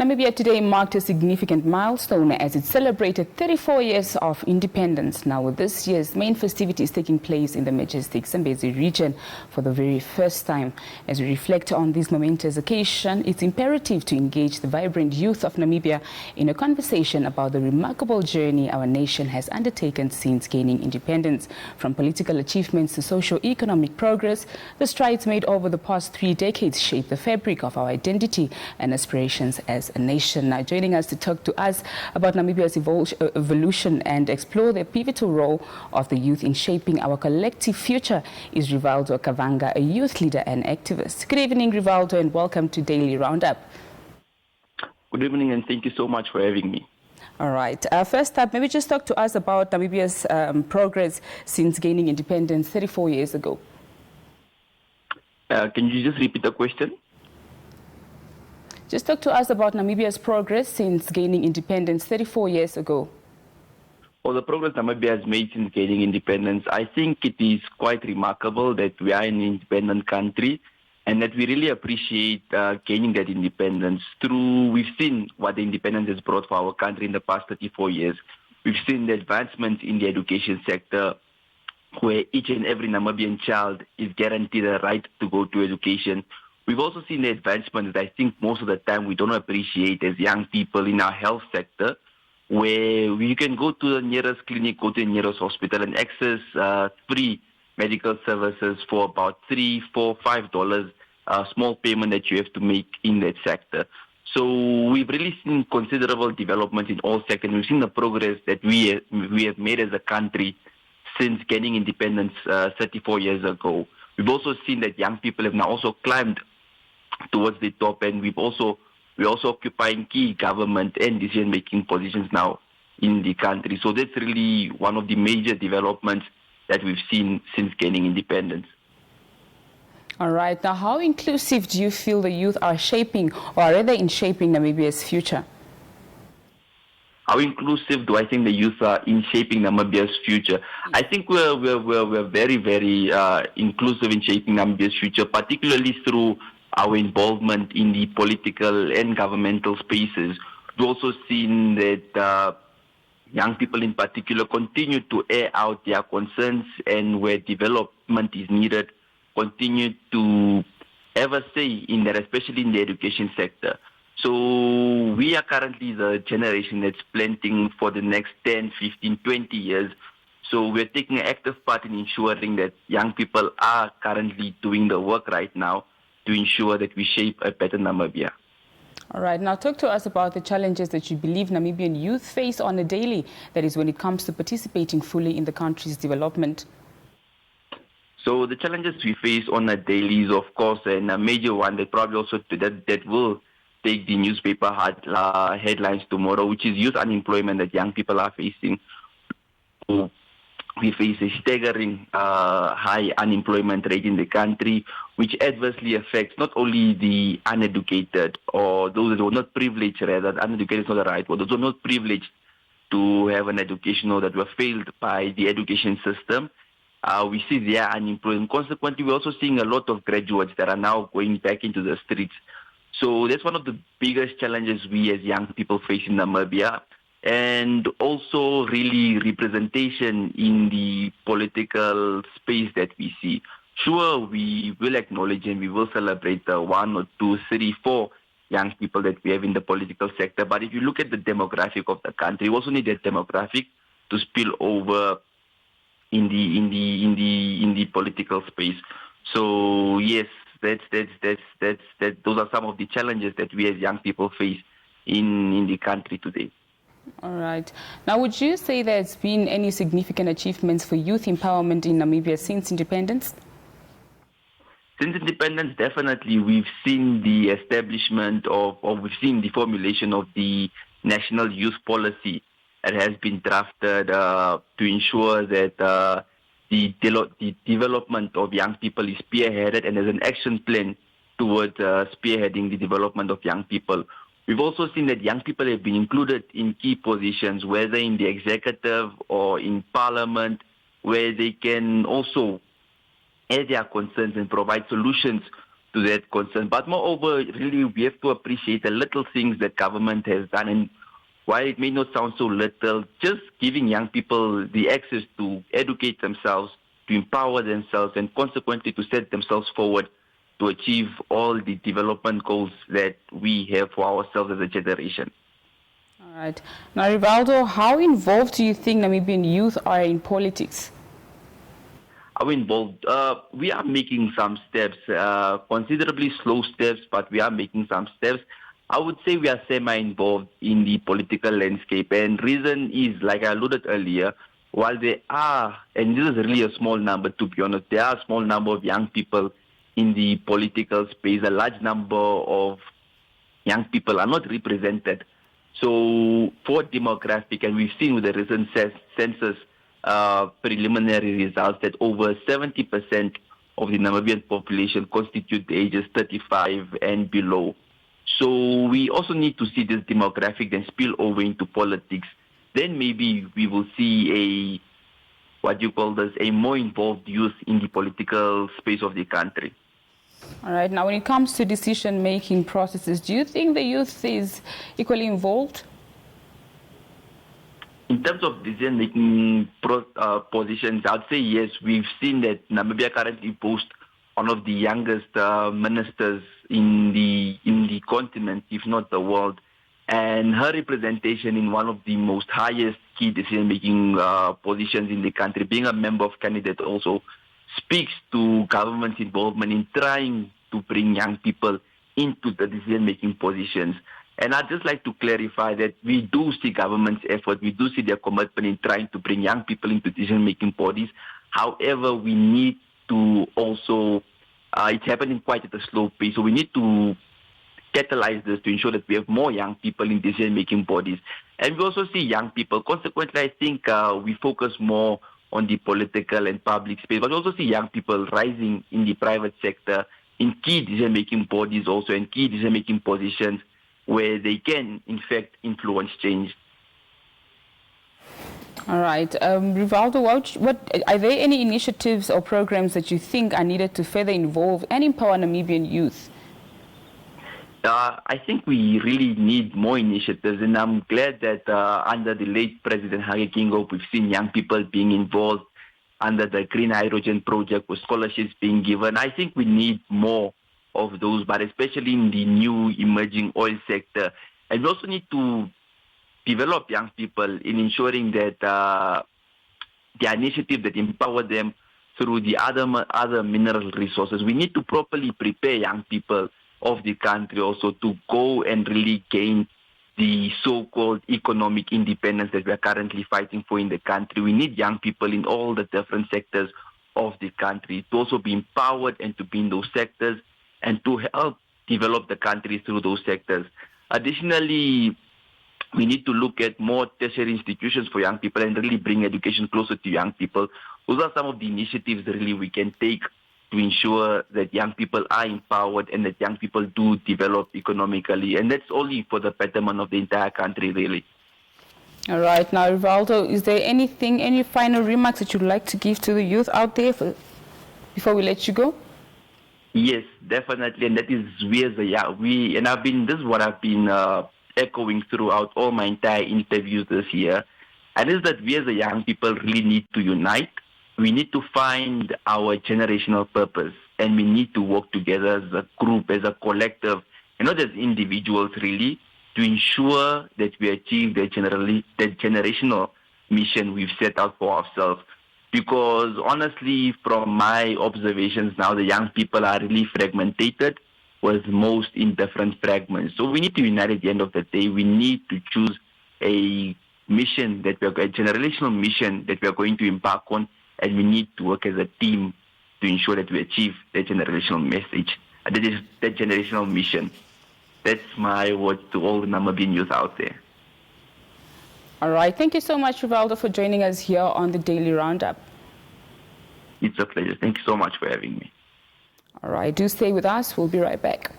Namibia today marked a significant milestone as it celebrated 34 years of independence. Now, with this year's main festivities taking place in the majestic Zambezi region for the very first time. As we reflect on this momentous occasion, it's imperative to engage the vibrant youth of Namibia in a conversation about the remarkable journey our nation has undertaken since gaining independence. From political achievements to socio-economic progress, the strides made over the past 3 decades shape the fabric of our identity and aspirations as a nation. Now, joining us to talk to us about Namibia's evolution and explore the pivotal role of the youth in shaping our collective future is Rivaldo Kavanga, a youth leader and activist. Good evening, Rivaldo, and welcome to Daily Roundup. Good evening, and thank you so much for having me. All right. First up, maybe just talk to us about Namibia's progress since gaining independence 34 years ago. Can you just repeat the question? Just talk to us about Namibia's progress since gaining independence 34 years ago. Well, the progress Namibia has made since gaining independence, I think it is quite remarkable that we are an independent country and that we really appreciate gaining that independence. We've seen what the independence has brought for our country in the past 34 years. We've seen the advancements in the education sector, where each and every Namibian child is guaranteed a right to go to education. We've also seen the advancements that I think most of the time we don't appreciate as young people in our health sector, where you can go to the nearest clinic, go to the nearest hospital and access free medical services for about $3, $4, $5, small payment that you have to make in that sector. So we've really seen considerable development in all sectors. We've seen the progress that we have made as a country since gaining independence 34 years ago. We've also seen that young people have now also climbed towards the top, and we're also occupying key government and decision-making positions now in the country. So that's really one of the major developments that we've seen since gaining independence. All right. Now, how inclusive do you feel the youth are shaping, or are they in shaping Namibia's future? How inclusive do I think the youth are in shaping Namibia's future? I think we're very, very inclusive in shaping Namibia's future, particularly through our involvement in the political and governmental spaces. We've also seen that young people in particular continue to air out their concerns, and where development is needed, continue to have a say in that, especially in the education sector. So we are currently the generation that's planting for the next 10, 15, 20 years. So we're taking an active part in ensuring that young people are currently doing the work right now to ensure that we shape a better Namibia. All right. Now talk to us about the challenges that you believe Namibian youth face on a daily, that is when it comes to participating fully in the country's development. So the challenges we face on a daily is, of course, and a major one that probably also that will take the newspaper headlines tomorrow, which is youth unemployment that young people are facing. We face a staggering high unemployment rate in the country, which adversely affects not only the uneducated or those that were not privileged, rather, uneducated is not the right word, those who are not privileged to have an education or that were failed by the education system. We see they are unemployed. Consequently, we're also seeing a lot of graduates that are now going back into the streets. So that's one of the biggest challenges we as young people face in Namibia. And also really representation in the political space that we see. Sure, we will acknowledge and we will celebrate the 1 or 2, 3, 4 young people that we have in the political sector. But if you look at the demographic of the country, we also need that demographic to spill over in the political space. So yes, those are some of the challenges that we as young people face in the country today. All right. Now, would you say there's been any significant achievements for youth empowerment in Namibia since independence? Since independence, definitely we've seen the establishment we've seen the formulation of the National Youth Policy that has been drafted to ensure that the development of young people is spearheaded, and there's an action plan towards spearheading the development of young people. We've also seen that young people have been included in key positions, whether in the executive or in parliament, where they can also air their concerns and provide solutions to to that concern. But moreover, really, we have to appreciate the little things that government has done. And while it may not sound so little, just giving young people the access to educate themselves, to empower themselves, and consequently to set themselves forward to achieve all the development goals that we have for ourselves as a generation. All right. Now, Rivaldo, how involved do you think Namibian youth are in politics? How involved? We are making some steps, considerably slow steps, but we are making some steps. I would say we are semi-involved in the political landscape, and reason is, like I alluded earlier, while there are, and this is really a small number to be honest, there are a small number of young people in the political space. A large number of young people are not represented. So for demographic, and we've seen with the recent census preliminary results that over 70% of the Namibian population constitute the ages 35 and below. So we also need to see this demographic then spill over into politics. Then maybe we will see a more involved youth in the political space of the country. All right. Now, when it comes to decision-making processes, do you think the youth is equally involved? In terms of decision-making positions, I'd say yes. We've seen that Namibia currently boasts one of the youngest ministers in the continent, if not the world. And her representation in one of the most highest key decision-making positions in the country, being a member of cabinet also, speaks to government's involvement in trying to bring young people into the decision-making positions. And I'd just like to clarify that we do see government's effort, we do see their commitment in trying to bring young people into decision-making bodies. However, we need to also, it's happening quite at a slow pace, so we need to catalyze this to ensure that we have more young people in decision-making bodies. And we also see young people. Consequently, I think we focus more on the political and public space, but we also see young people rising in the private sector, in key decision-making bodies also, and key decision-making positions where they can, in fact, influence change. All right. Rivaldo, what are there any initiatives or programs that you think are needed to further involve and empower Namibian youth? I think we really need more initiatives, and I'm glad that under the late President Hage Geingob, we've seen young people being involved under the Green Hydrogen Project with scholarships being given. I think we need more of those, but especially in the new emerging oil sector. And we also need to develop young people in ensuring that the initiative that empower them through the other mineral resources. We need to properly prepare young people of the country also to go and really gain the so-called economic independence that we are currently fighting for in the country. We need young people in all the different sectors of the country to also be empowered and to be in those sectors and to help develop the country through those sectors. Additionally, we need to look at more tertiary institutions for young people and really bring education closer to young people. Those are some of the initiatives really we can take to ensure that young people are empowered and that young people do develop economically. And that's only for the betterment of the entire country, really. All right. Now, Rivaldo, is there any final remarks that you'd like to give to the youth out there before we let you go? Yes, definitely. And that is this is what I've been echoing throughout all my entire interviews this year. And is that we as a young people really need to unite. We need to find our generational purpose, and we need to work together as a group, as a collective, and not as individuals really, to ensure that we achieve the generational mission we've set out for ourselves. Because honestly, from my observations now, the young people are really fragmented, with most in different fragments. So we need to unite at the end of the day. We need to choose a generational mission that we are going to embark on, and we need to work as a team to ensure that we achieve that generational message, that generational mission. That's my word to all the Namibian youth out there. All right. Thank you so much, Rivaldo, for joining us here on the Daily Roundup. It's a pleasure. Thank you so much for having me. All right. Do stay with us. We'll be right back.